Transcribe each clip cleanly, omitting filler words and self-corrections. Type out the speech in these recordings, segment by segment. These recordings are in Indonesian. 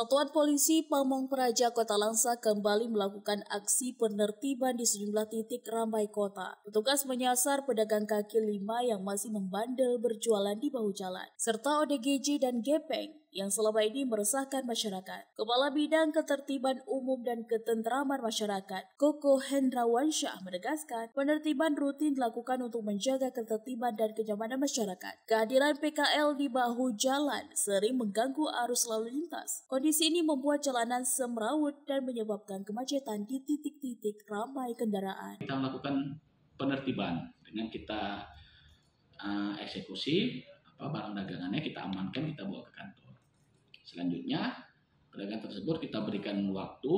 Satuan Polisi Pamong Praja Kota Langsa kembali melakukan aksi penertiban di sejumlah titik ramai kota. Petugas menyasar pedagang kaki lima yang masih membandel berjualan di bahu jalan, serta ODGJ dan gepeng yang selama ini meresahkan masyarakat. Kepala Bidang Ketertiban Umum dan Ketentraman Masyarakat, Koko Hendrawansyah menegaskan, penertiban rutin dilakukan untuk menjaga ketertiban dan kenyamanan masyarakat. Kehadiran PKL di bahu jalan sering mengganggu arus lalu lintas. Kondisi ini membuat jalanan semrawut dan menyebabkan kemacetan di titik-titik ramai kendaraan. Kita melakukan penertiban dengan kita eksekusi barang dagangannya, kita amankan, kita bawa ke kantor. Selanjutnya pedagang tersebut kita berikan waktu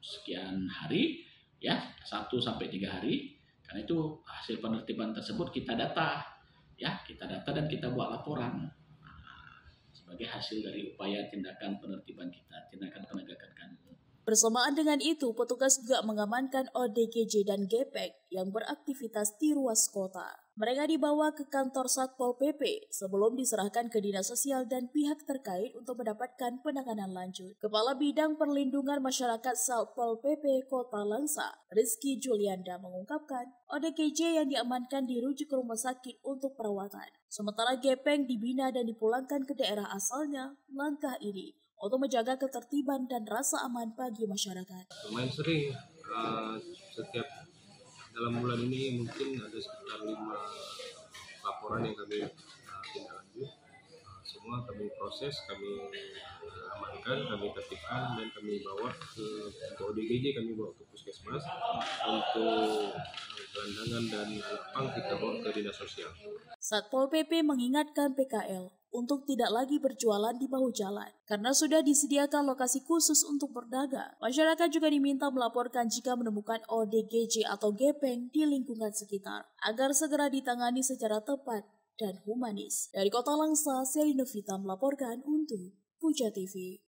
sekian hari, ya 1-3 hari. Karena itu hasil penertiban tersebut kita data, dan kita buat laporan sebagai hasil dari upaya tindakan penertiban kita, tindakan penegakan kanun. Bersamaan dengan itu, petugas juga mengamankan ODGJ dan gepeng yang beraktivitas di ruas kota. Mereka dibawa ke kantor Satpol PP sebelum diserahkan ke Dinas Sosial dan pihak terkait untuk mendapatkan penanganan lanjut. Kepala Bidang Perlindungan Masyarakat Satpol PP Kota Langsa, Rizky Julianda mengungkapkan, ODGJ yang diamankan dirujuk ke rumah sakit untuk perawatan. Sementara gepeng dibina dan dipulangkan ke daerah asalnya. Langkah ini untuk menjaga ketertiban dan rasa aman bagi masyarakat. Lumayan sering, setiap dalam bulan ini mungkin ada sekitar 5 laporan yang kami tindak lanjut. Semua kami proses, kami amankan, kami tertibkan, dan kami bawa ke ODGJ, kami bawa ke puskesmas. Untuk gelandangan dan lapang kita bawa ke Dinas Sosial. Satpol PP mengingatkan PKL untuk tidak lagi berjualan di bahu jalan karena sudah disediakan lokasi khusus untuk berdagang. Masyarakat juga diminta melaporkan jika menemukan ODGJ atau gepeng di lingkungan sekitar agar segera ditangani secara tepat dan humanis. Dari Kota Langsa, Selina Vita melaporkan untuk Puja TV.